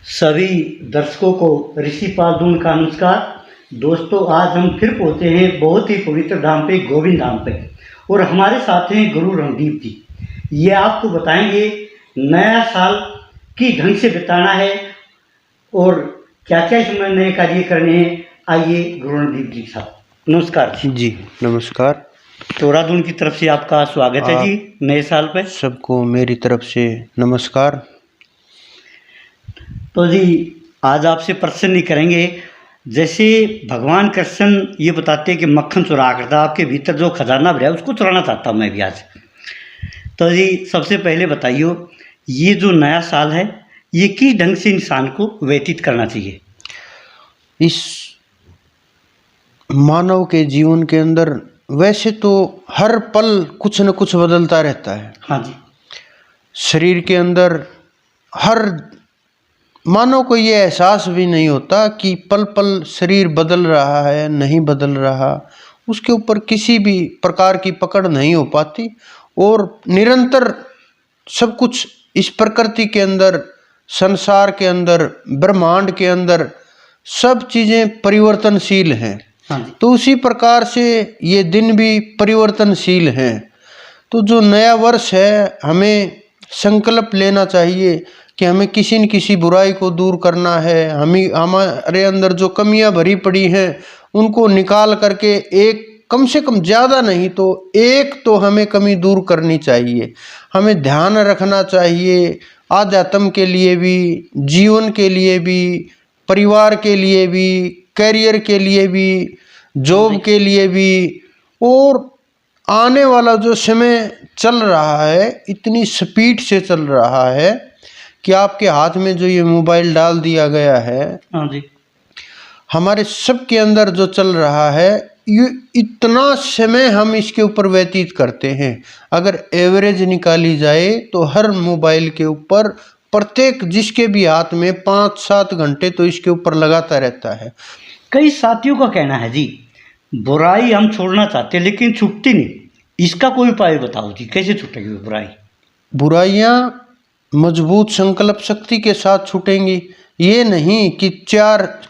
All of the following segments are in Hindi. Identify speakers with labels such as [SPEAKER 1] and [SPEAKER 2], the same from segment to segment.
[SPEAKER 1] सभी दर्शकों को ऋषि पालदून का नमस्कार। दोस्तों, आज हम फिर पहुंचे हैं बहुत ही पवित्र धाम पे, गोविंद धाम पे, और हमारे साथ हैं गुरु रणदीप जी। ये आपको बताएंगे नया साल की ढंग से बिताना है और क्या क्या इसमें नए कार्य करने हैं। आइए गुरु रणदीप जी साहब, नमस्कार
[SPEAKER 2] जी। नमस्कार।
[SPEAKER 1] देहरादून की तरफ से आपका स्वागत है जी नए साल पे।
[SPEAKER 2] सबको मेरी तरफ से नमस्कार।
[SPEAKER 1] तो जी, आज आपसे प्रश्न नहीं करेंगे। जैसे भगवान कृष्ण ये बताते हैं कि मक्खन चुरा करता, आपके भीतर जो खजाना भरा है उसको चुराना चाहता हूँ मैं भी आज। तो जी, सबसे पहले बताइए, ये जो नया साल है ये किस ढंग से इंसान को व्यतीत करना चाहिए?
[SPEAKER 2] इस मानव के जीवन के अंदर वैसे तो हर पल कुछ न कुछ बदलता रहता है।
[SPEAKER 1] हाँ जी।
[SPEAKER 2] शरीर के अंदर हर मानव को ये एहसास भी नहीं होता कि पल पल शरीर बदल रहा है, नहीं बदल रहा। उसके ऊपर किसी भी प्रकार की पकड़ नहीं हो पाती और निरंतर सब कुछ इस प्रकृति के अंदर, संसार के अंदर, ब्रह्मांड के अंदर सब चीज़ें परिवर्तनशील हैं।
[SPEAKER 1] हाँ जी।
[SPEAKER 2] तो उसी प्रकार से ये दिन भी परिवर्तनशील हैं। तो जो नया वर्ष है, हमें संकल्प लेना चाहिए कि हमें किसी न किसी बुराई को दूर करना है। हमारे अंदर जो कमियां भरी पड़ी हैं उनको निकाल करके एक, कम से कम ज़्यादा नहीं तो एक तो हमें कमी दूर करनी चाहिए। हमें ध्यान रखना चाहिए आध्यात्म के लिए भी, जीवन के लिए भी, परिवार के लिए भी, करियर के लिए भी, जॉब के लिए भी। और आने वाला जो समय चल रहा है इतनी स्पीड से चल रहा है कि आपके हाथ में जो ये मोबाइल डाल दिया गया है,
[SPEAKER 1] हाँ जी,
[SPEAKER 2] हमारे सब के अंदर जो चल रहा है, ये इतना समय हम इसके ऊपर व्यतीत करते हैं। अगर एवरेज निकाली जाए तो हर मोबाइल के ऊपर प्रत्येक जिसके भी हाथ में 5-7 घंटे तो इसके ऊपर लगाता रहता है।
[SPEAKER 1] कई साथियों का कहना है जी, बुराई हम छोड़ना चाहते हैं लेकिन छूटती नहीं। इसका कोई उपाय बताओ जी, कैसे छूटेगी बुराई?
[SPEAKER 2] बुराइयाँ मजबूत संकल्प शक्ति के साथ छूटेंगी। ये नहीं कि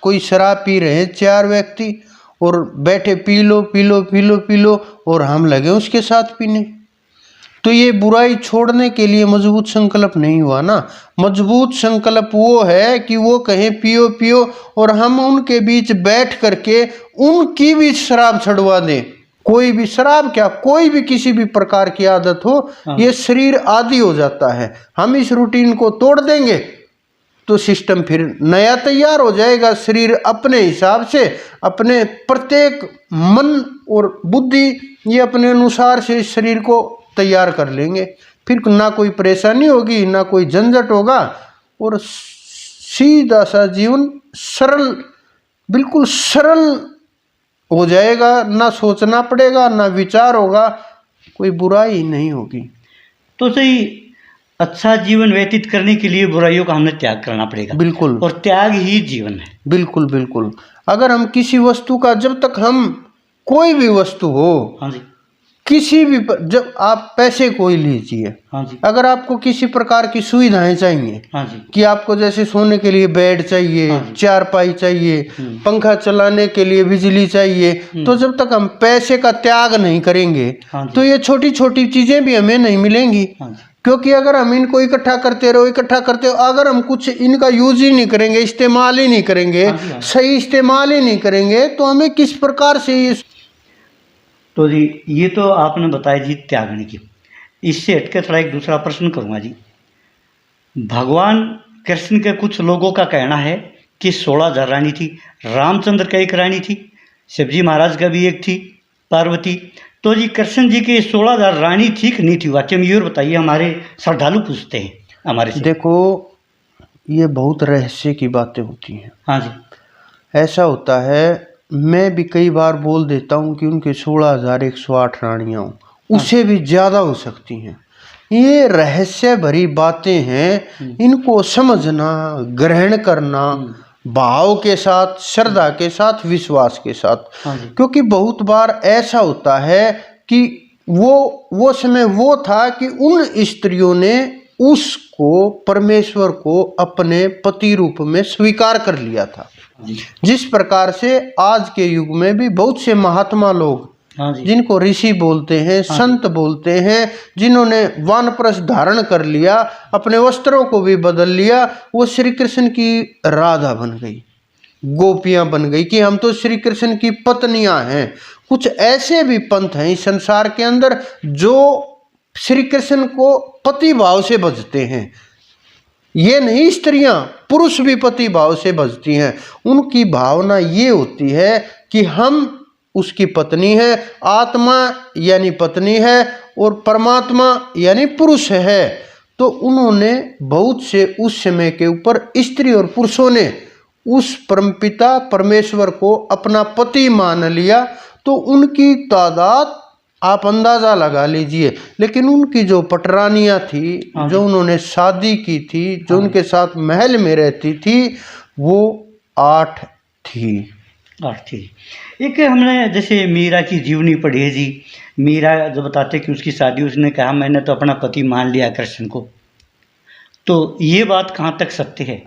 [SPEAKER 2] कोई शराब पी रहे हैं 4 व्यक्ति और बैठे P low P low P low P low और हम लगे उसके साथ पीने। तो ये बुराई छोड़ने के लिए मजबूत संकल्प नहीं हुआ ना। मजबूत संकल्प वो है कि वो कहें पियो पियो और हम उनके बीच बैठ करके उनकी भी शराब छुड़वा दें। कोई भी शराब क्या, कोई भी किसी भी प्रकार की आदत हो, ये शरीर आदी हो जाता है। हम इस रूटीन को तोड़ देंगे तो सिस्टम फिर नया तैयार हो जाएगा। शरीर अपने हिसाब से, अपने प्रत्येक मन और बुद्धि ये अपने अनुसार से इस शरीर को तैयार कर लेंगे। फिर ना कोई परेशानी होगी, ना कोई झंझट होगा और सीधा सा जीवन सरल, बिल्कुल सरल हो जाएगा। ना सोचना पड़ेगा, ना विचार होगा, कोई बुराई नहीं होगी।
[SPEAKER 1] तो सही, अच्छा जीवन व्यतीत करने के लिए बुराइयों का हमें त्याग करना पड़ेगा।
[SPEAKER 2] बिल्कुल।
[SPEAKER 1] और त्याग ही जीवन है।
[SPEAKER 2] बिल्कुल बिल्कुल। अगर हम किसी वस्तु का, जब तक हम, कोई भी वस्तु हो,
[SPEAKER 1] हाँ जी,
[SPEAKER 2] किसी भी जब आप पैसे कोई लीजिए,
[SPEAKER 1] हाँ जी,
[SPEAKER 2] अगर आपको किसी प्रकार की सुविधाएं चाहिए,
[SPEAKER 1] हाँ जी,
[SPEAKER 2] कि आपको जैसे सोने के लिए बेड चाहिए,
[SPEAKER 1] हाँ,
[SPEAKER 2] चारपाई चाहिए, पंखा चलाने के लिए बिजली चाहिए, तो जब तक हम पैसे का त्याग नहीं करेंगे तो ये छोटी छोटी चीजें भी हमें नहीं मिलेंगी। क्योंकि अगर हम इनको इकट्ठा करते रहो, अगर हम कुछ इनका यूज ही नहीं करेंगे, इस्तेमाल ही नहीं करेंगे, सही इस्तेमाल ही नहीं करेंगे, तो हमें किस प्रकार से ये।
[SPEAKER 1] तो जी, ये तो आपने बताया जी त्यागने की। इससे हटकर थोड़ा एक दूसरा प्रश्न करूँगा जी। भगवान कृष्ण के कुछ लोगों का कहना है कि 16,000 रानी थी। रामचंद्र का एक रानी थी, शिवजी महाराज का भी एक थी, पार्वती। तो जी, कृष्ण जी की 16,000 रानी थी कि नहीं थी? वाक्य में ये और बताइए, हमारे श्रद्धालु पूछते हैं हमारे से।
[SPEAKER 2] देखो, ये बहुत रहस्य की बातें होती हैं।
[SPEAKER 1] हाँ जी।
[SPEAKER 2] ऐसा होता है, मैं भी कई बार बोल देता हूँ कि उनके 16,108 रानियाँ हों, उससे भी ज़्यादा हो सकती हैं। ये रहस्य भरी बातें हैं, इनको समझना, ग्रहण करना भाव के साथ, श्रद्धा के साथ, विश्वास के साथ। क्योंकि बहुत बार ऐसा होता है कि वो समय वो था कि उन स्त्रियों ने उसको परमेश्वर को अपने पति रूप में स्वीकार कर लिया था।
[SPEAKER 1] जी।
[SPEAKER 2] जिस प्रकार से आज के युग में भी बहुत से महात्मा लोग,
[SPEAKER 1] हाँ जी।
[SPEAKER 2] जिनको ऋषि बोलते हैं, संत बोलते हैं, जिन्होंने वानप्रस्थ धारण कर लिया, अपने वस्त्रों को भी बदल लिया, वो श्री कृष्ण की राधा बन गई, गोपियां बन गई कि हम तो श्री कृष्ण की पत्नियां हैं। कुछ ऐसे भी पंथ हैं इस संसार के अंदर जो श्री कृष्ण को पति भाव से भजते हैं। ये नहीं, स्त्रियां पुरुष भी पति भाव से भजती हैं। उनकी भावना ये होती है कि हम उसकी पत्नी है, आत्मा यानी पत्नी है और परमात्मा यानी पुरुष है। तो उन्होंने बहुत से उस समय के ऊपर स्त्री और पुरुषों ने उस परमपिता परमेश्वर को अपना पति मान लिया। तो उनकी तादाद आप अंदाजा लगा लीजिए। लेकिन उनकी जो पटरानियां थी, जो उन्होंने शादी की थी, जो उनके साथ महल में रहती थी, वो 8 थी।
[SPEAKER 1] 8 थी। एक हमने जैसे मीरा की जीवनी पढ़ी है जी। मीरा जो बताते कि उसकी शादी, उसने कहा मैंने तो अपना पति मान लिया कृष्ण को। तो ये बात कहाँ तक सत्य है?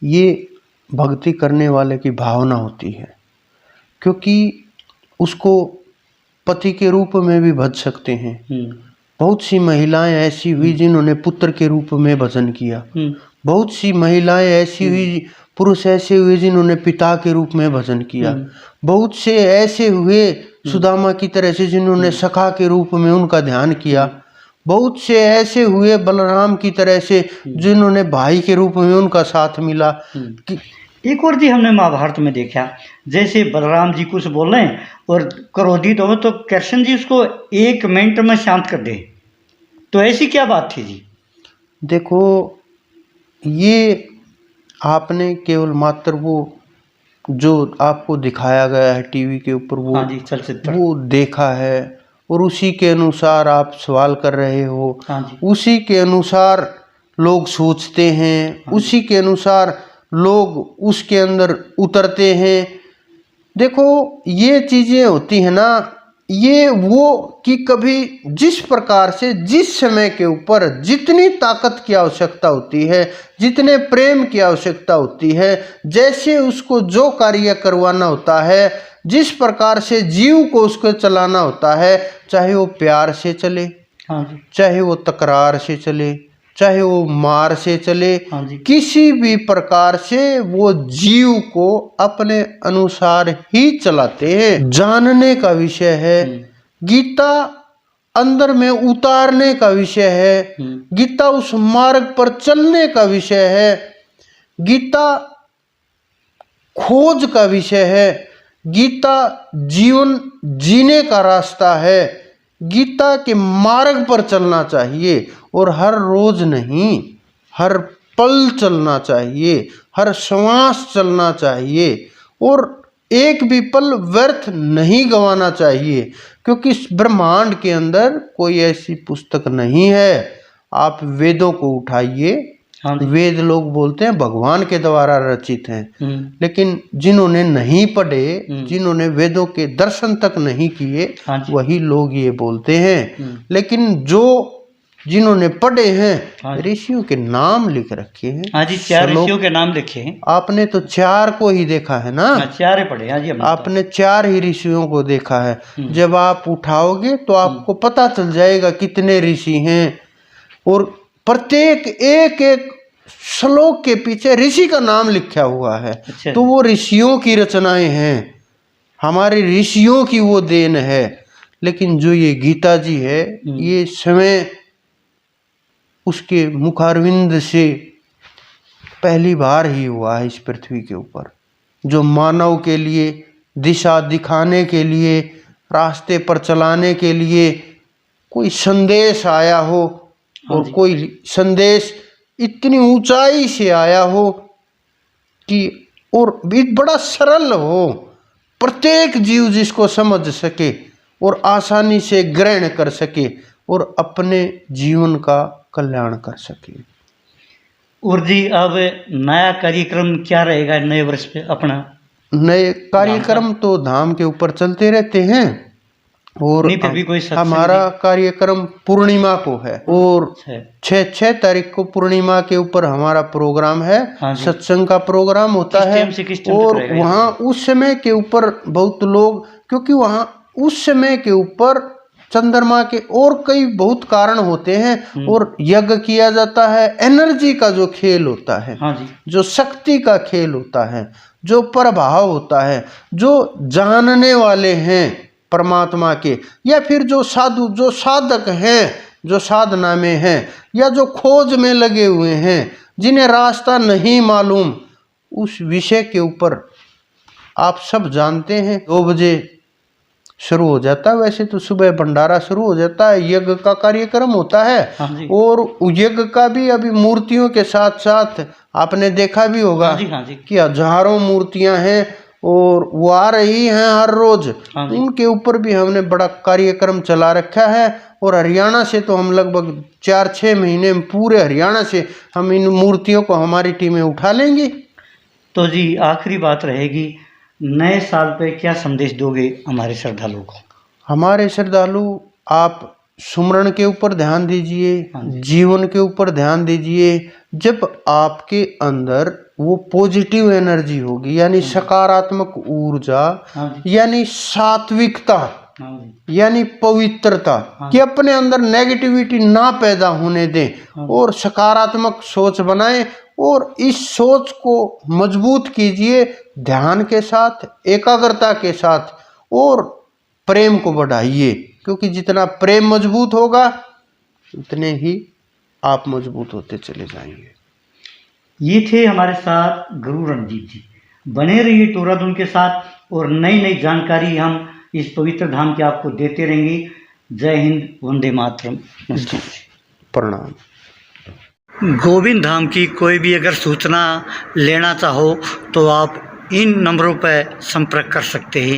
[SPEAKER 2] ये भक्ति करने वाले की भावना होती है, क्योंकि उसको पति के रूप में भी भज सकते हैं। बहुत सी महिलाएं ऐसी हुई जिन्होंने पुत्र के रूप में भजन किया। बहुत सी महिलाएं ऐसी हुई, पुरुष ऐसे हुए जिन्होंने पिता के रूप में भजन किया। बहुत से ऐसे हुए सुदामा की तरह से जिन्होंने सखा के रूप में उनका ध्यान किया। बहुत से ऐसे हुए बलराम की तरह से जिन्होंने भाई के रूप में उनका साथ मिला।
[SPEAKER 1] एक और जी हमने महाभारत में देखा, जैसे बलराम जी कुछ बोल रहे हैं और क्रोधित हो तो कृष्ण जी उसको 1 मिनट में शांत कर दे। तो ऐसी क्या बात थी जी?
[SPEAKER 2] देखो, ये आपने केवल मात्र वो जो आपको दिखाया गया है टीवी के ऊपर, वो
[SPEAKER 1] हाँ जी, चलचित्र,
[SPEAKER 2] वो देखा है और उसी के अनुसार आप सवाल कर रहे हो।
[SPEAKER 1] हाँ जी।
[SPEAKER 2] उसी के अनुसार लोग सोचते हैं, उसी के अनुसार लोग उसके अंदर उतरते हैं। देखो, ये चीजें होती है ना, ये वो कि कभी जिस प्रकार से जिस समय के ऊपर जितनी ताकत की आवश्यकता होती है, जितने प्रेम की आवश्यकता होती है, जैसे उसको जो कार्य करवाना होता है, जिस प्रकार से जीव को उसको चलाना होता है, चाहे वो प्यार से चले,
[SPEAKER 1] हाँ जी,
[SPEAKER 2] चाहे वो तकरार से चले, चाहे वो मार से चले,
[SPEAKER 1] हाँ जी,
[SPEAKER 2] किसी भी प्रकार से वो जीव को अपने अनुसार ही चलाते हैं। जानने का विषय है, गीता अंदर में उतारने का विषय है, गीता उस मार्ग पर चलने का विषय है, गीता खोज का विषय है, गीता जीवन जीने का रास्ता है। गीता के मार्ग पर चलना चाहिए और हर रोज नहीं, हर पल चलना चाहिए, हर श्वास चलना चाहिए और एक भी पल व्यर्थ नहीं गंवाना चाहिए, क्योंकि इस ब्रह्मांड के अंदर कोई ऐसी पुस्तक नहीं है। आप वेदों को उठाइए, वेद लोग बोलते हैं भगवान के द्वारा रचित हैं, लेकिन जिन्होंने नहीं पढ़े, जिन्होंने वेदों के दर्शन तक नहीं किए, वही लोग ये बोलते हैं। लेकिन जो जिन्होंने पढ़े हैं, ऋषियों के नाम लिख रखे हैं।
[SPEAKER 1] हाँ जी, 4 ऋषियों के नाम लिखे हैं।
[SPEAKER 2] आपने तो 4 को ही देखा है ना?
[SPEAKER 1] 4 पढ़े। हाँ जी,
[SPEAKER 2] आपने 4 ही ऋषियों को देखा है। जब आप उठाओगे तो आपको पता चल जाएगा कितने ऋषि हैं और प्रत्येक एक श्लोक के पीछे ऋषि का नाम लिखा हुआ है।
[SPEAKER 1] अच्छा।
[SPEAKER 2] तो वो ऋषियों की रचनाएं हैं, हमारे ऋषियों की वो देन है। लेकिन जो ये गीता जी है, ये समय उसके मुखारविंद से पहली बार ही हुआ है इस पृथ्वी के ऊपर, जो मानव के लिए दिशा दिखाने के लिए, रास्ते पर चलाने के लिए कोई संदेश आया हो और कोई संदेश इतनी ऊंचाई से आया हो कि और बड़ा सरल हो, प्रत्येक जीव जिसको समझ सके और आसानी से ग्रहण कर सके और अपने जीवन का कल्याण कर सके।
[SPEAKER 1] और जी, अब नया कार्यक्रम क्या रहेगा नए वर्ष पे अपना?
[SPEAKER 2] नए कार्यक्रम तो धाम के ऊपर चलते रहते हैं, और
[SPEAKER 1] नहीं, फिर भी कोई सत्संग
[SPEAKER 2] हमारा कार्यक्रम पूर्णिमा को है और 6 तारीख को पूर्णिमा के ऊपर हमारा प्रोग्राम है।
[SPEAKER 1] हाँ जी।
[SPEAKER 2] सत्संग का प्रोग्राम होता
[SPEAKER 1] किस
[SPEAKER 2] है
[SPEAKER 1] टाइम से किस टाइम तक
[SPEAKER 2] और
[SPEAKER 1] रहेगा ये?
[SPEAKER 2] वहाँ उस समय के ऊपर बहुत लोग, क्योंकि वहाँ उस समय के ऊपर चंद्रमा के और कई बहुत कारण होते हैं और यज्ञ किया जाता है। एनर्जी का जो खेल होता है,
[SPEAKER 1] हाँ जी,
[SPEAKER 2] जो शक्ति का खेल होता है, जो प्रभाव होता है, जो जानने वाले हैं परमात्मा के, या फिर जो साधु, जो साधक हैं, जो साधना में हैं, या जो खोज में लगे हुए हैं, जिन्हें रास्ता नहीं मालूम, उस विषय के ऊपर आप सब जानते हैं 2 बजे शुरू हो जाता है। वैसे तो सुबह भंडारा शुरू हो जाता है, यज्ञ का कार्यक्रम होता है।
[SPEAKER 1] हाँ जी।
[SPEAKER 2] और यज्ञ का भी अभी मूर्तियों के साथ साथ आपने देखा भी होगा
[SPEAKER 1] हाँ जी, हाँ जी।
[SPEAKER 2] कि हजारों मूर्तियां हैं और वो आ रही हैं हर रोज।
[SPEAKER 1] हाँ जी।
[SPEAKER 2] उनके ऊपर भी हमने बड़ा कार्यक्रम चला रखा है और हरियाणा से तो हम लगभग 4-6 महीने में पूरे हरियाणा से हम इन मूर्तियों को हमारी टीमें उठा लेंगी।
[SPEAKER 1] तो जी आखिरी बात रहेगी, नए साल पे क्या संदेश दोगे हमारे श्रद्धालुओं को?
[SPEAKER 2] हमारे श्रद्धालु, आप सुमरण के ऊपर ध्यान दीजिए, जीवन के ऊपर ध्यान दीजिए। जब आपके अंदर वो पॉजिटिव एनर्जी होगी, यानी सकारात्मक ऊर्जा, यानी सात्विकता, यानी पवित्रता, कि अपने अंदर नेगेटिविटी ना पैदा होने दें और सकारात्मक सोच बनाएं और इस सोच को मजबूत कीजिए ध्यान के साथ, एकाग्रता के साथ, और प्रेम को बढ़ाइए, क्योंकि जितना प्रेम मजबूत होगा उतने ही आप मजबूत होते चले जाएंगे।
[SPEAKER 1] ये थे हमारे साथ गुरु रणजीत जी। बने रहिए टोरादून के साथ और नई नई जानकारी हम इस पवित्र धाम की आपको देते रहेंगे। जय हिंद, वंदे मातरम, नमस्कार,
[SPEAKER 2] प्रणाम।
[SPEAKER 1] गोविंद धाम की कोई भी अगर सूचना लेना चाहो तो आप इन नंबरों पर संपर्क कर सकते हैं।